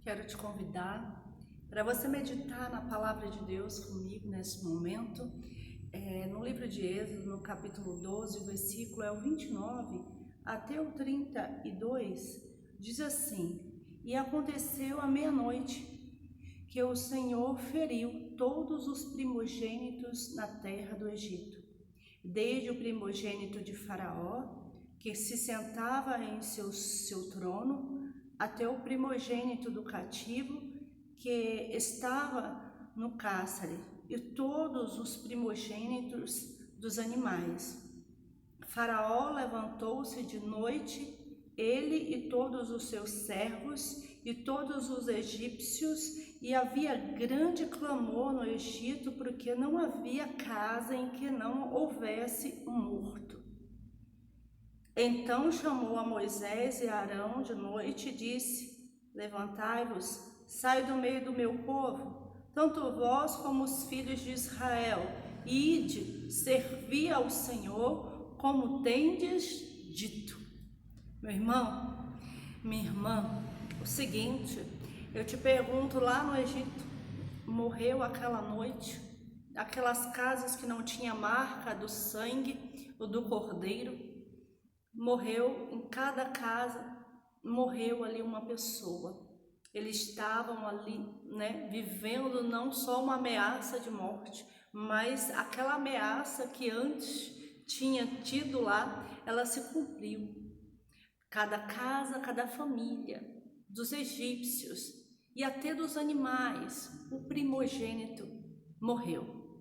Quero te convidar para você meditar na palavra de Deus comigo nesse momento. No livro de Êxodo, no capítulo 12, o versículo é o 29 até o 32, diz assim: E aconteceu à meia-noite que o Senhor feriu todos os primogênitos na terra do Egito, desde o primogênito de Faraó, que se sentava em seu trono, até o primogênito do cativo, que estava no cárcere, e todos os primogênitos dos animais. Faraó levantou-se de noite, ele e todos os seus servos e todos os egípcios, e havia grande clamor no Egito, porque não havia casa em que não houvesse um morto. Então chamou a Moisés e a Arão de noite e disse: Levantai-vos, sai do meio do meu povo, tanto vós como os filhos de Israel, e ide, servi ao Senhor, como tendes dito. Meu irmão, minha irmã, o seguinte, eu te pergunto, lá no Egito, morreu aquela noite, aquelas casas que não tinha marca do sangue ou do cordeiro, morreu em cada casa, morreu ali uma pessoa. Eles estavam ali, vivendo não só uma ameaça de morte, mas aquela ameaça que antes tinha tido lá, ela se cumpriu. Cada casa, cada família dos egípcios e até dos animais, o primogênito morreu.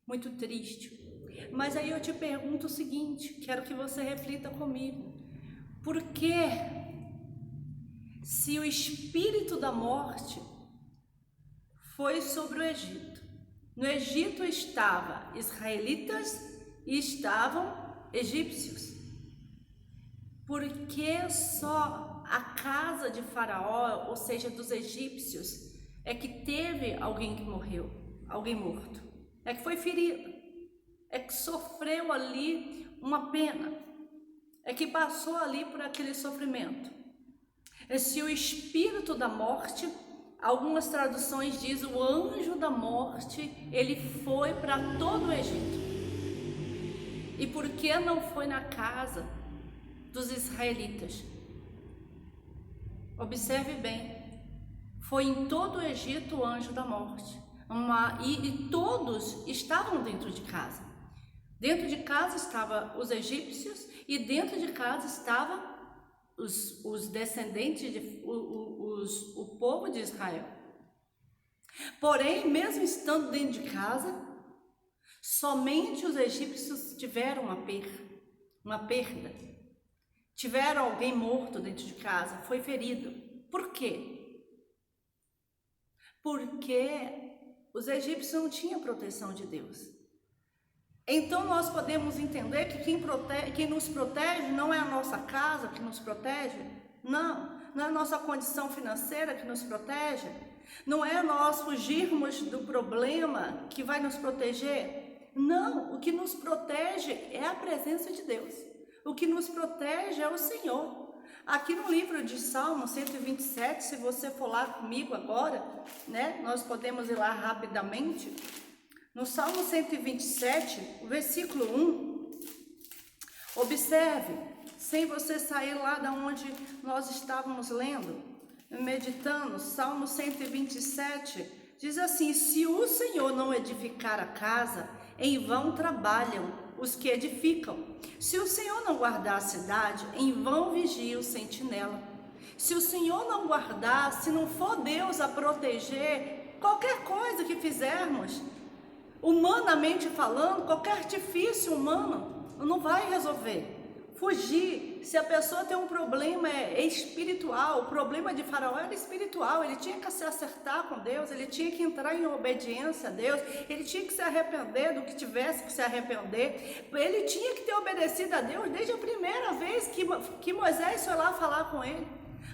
Muito triste. Mas aí eu te pergunto o seguinte, quero que você reflita comigo. Por que, se o espírito da morte foi sobre o Egito, no Egito estavam israelitas e estavam egípcios, por que só a casa de Faraó, ou seja, dos egípcios, é que teve alguém que morreu, alguém morto, é que foi ferido, é que sofreu ali uma pena, é que passou ali por aquele sofrimento? Se o espírito da morte, algumas traduções dizem o anjo da morte, ele foi para todo o Egito. E por que não foi na casa dos israelitas? Observe bem, foi em todo o Egito o anjo da morte, e todos estavam dentro de casa. Dentro de casa estavam os egípcios e dentro de casa estavam os descendentes, o povo de Israel. Porém, mesmo estando dentro de casa, somente os egípcios tiveram uma perda. Tiveram alguém morto dentro de casa, foi ferido. Por quê? Porque os egípcios não tinham proteção de Deus. Então nós podemos entender que quem nos protege não é a nossa casa que nos protege, não é a nossa condição financeira que nos protege, não é nós fugirmos do problema que vai nos proteger. Não, o que nos protege é a presença de Deus, o que nos protege é o Senhor. Aqui no livro de Salmo 127, se você for lá comigo agora, nós podemos ir lá rapidamente. No Salmo 127, o versículo 1, observe, sem você sair lá da onde nós estávamos lendo, meditando, Salmo 127, diz assim: Se o Senhor não edificar a casa, em vão trabalham os que edificam. Se o Senhor não guardar a cidade, em vão vigia o sentinela. Se o Senhor não guardar, se não for Deus a proteger, qualquer coisa que fizermos, humanamente falando, qualquer artifício humano não vai resolver. Fugir, se a pessoa tem um problema espiritual, o problema de Faraó era espiritual, ele tinha que se acertar com Deus, ele tinha que entrar em obediência a Deus, ele tinha que se arrepender do que tivesse que se arrepender, ele tinha que ter obedecido a Deus desde a primeira vez que Moisés foi lá falar com ele,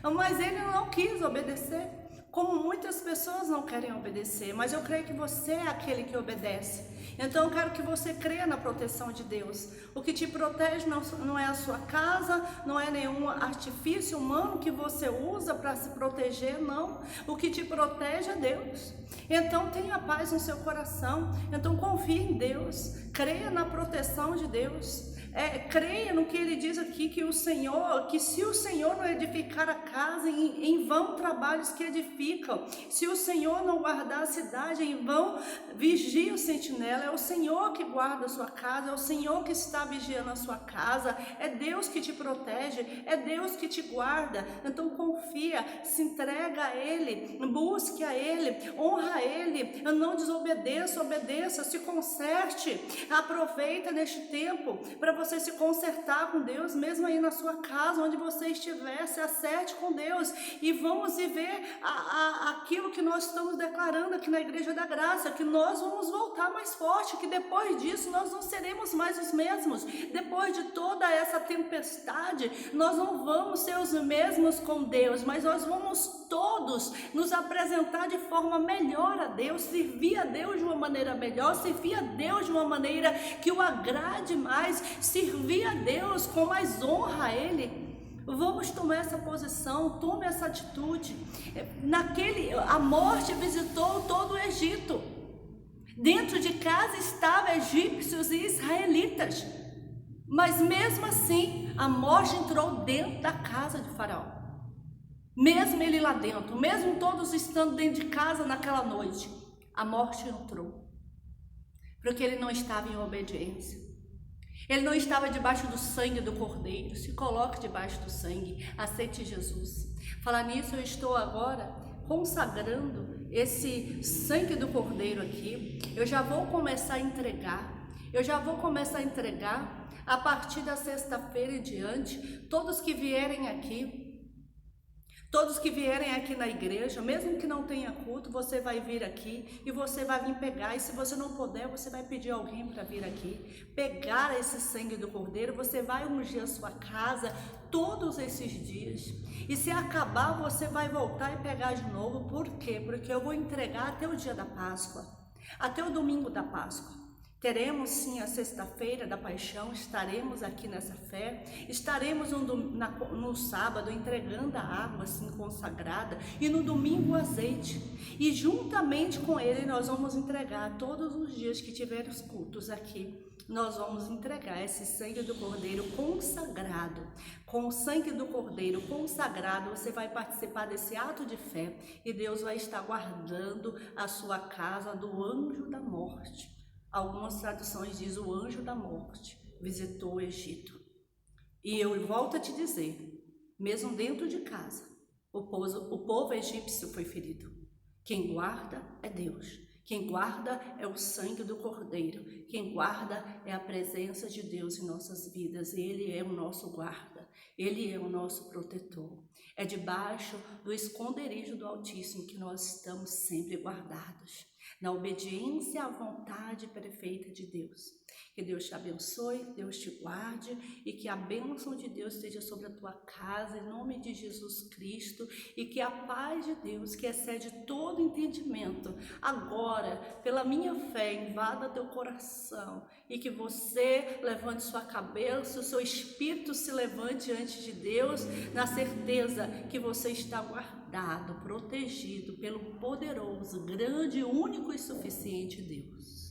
mas ele não quis obedecer. como muitas pessoas não querem obedecer, mas eu creio que você é aquele que obedece. Então eu quero que você creia na proteção de Deus. O que te protege não é a sua casa, não é nenhum artifício humano que você usa para se proteger, não. O que te protege é Deus. Então tenha paz no seu coração, então confie em Deus, creia na proteção de Deus. Creia no que ele diz aqui, que se o Senhor não edificar a casa, em vão trabalhos que edificam. Se o Senhor não guardar a cidade, em vão vigia o sentinela. É o Senhor que guarda a sua casa, é o Senhor que está vigiando a sua casa, é Deus que te protege, é Deus que te guarda. Então confia, se entrega a Ele, busque a Ele, honra a Ele, não desobedeça, obedeça, se conserte, aproveita neste tempo para você se consertar com Deus, mesmo aí na sua casa, onde você estiver, se acerte com Deus e vamos viver aquilo que nós estamos declarando aqui na Igreja da Graça, que nós vamos voltar mais forte, que depois disso nós não seremos mais os mesmos, depois de toda essa tempestade, nós não vamos ser os mesmos com Deus, mas nós vamos todos nos apresentar de forma melhor a Deus, servir a Deus de uma maneira melhor, servir a Deus de uma maneira que o agrade mais, servir a Deus com mais honra a Ele. Vamos tomar essa posição, tome essa atitude. A morte visitou todo o Egito. Dentro de casa estavam egípcios e israelitas. Mas mesmo assim, a morte entrou dentro da casa de Faraó. Mesmo ele lá dentro, mesmo todos estando dentro de casa naquela noite, a morte entrou. Porque ele não estava em obediência. Ele não estava debaixo do sangue do Cordeiro. Se coloque debaixo do sangue, aceite Jesus. Falar nisso, eu estou agora consagrando esse sangue do Cordeiro aqui. Eu já vou começar a entregar. A partir da sexta-feira em diante, todos que vierem aqui na igreja, mesmo que não tenha culto, você vai vir aqui e você vai vir pegar. E se você não puder, você vai pedir alguém para vir aqui, pegar esse sangue do Cordeiro. Você vai ungir a sua casa todos esses dias. E se acabar, você vai voltar e pegar de novo. Por quê? Porque eu vou entregar até o dia da Páscoa, até o domingo da Páscoa. Teremos sim a sexta-feira da paixão, estaremos aqui nessa fé, estaremos no sábado entregando a água assim consagrada e no domingo o azeite. E juntamente com ele nós vamos entregar todos os dias que tiver os cultos aqui. Nós vamos entregar esse sangue do Cordeiro consagrado. Com o sangue do Cordeiro consagrado, você vai participar desse ato de fé e Deus vai estar guardando a sua casa do anjo da morte. Algumas traduções dizem o anjo da morte visitou o Egito. E eu volto a te dizer, mesmo dentro de casa, o povo egípcio foi ferido. Quem guarda é Deus. Quem guarda é o sangue do Cordeiro. Quem guarda é a presença de Deus em nossas vidas. Ele é o nosso guarda. Ele é o nosso protetor. É debaixo do esconderijo do Altíssimo que nós estamos sempre guardados, na obediência à vontade perfeita de Deus. Que Deus te abençoe, Deus te guarde e que a bênção de Deus esteja sobre a tua casa, em nome de Jesus Cristo, e que a paz de Deus, que excede todo entendimento, agora, pela minha fé, invada teu coração e que você levante sua cabeça, o seu espírito se levante diante de Deus, na certeza que você está guardado, protegido pelo poderoso, grande, único e suficiente Deus.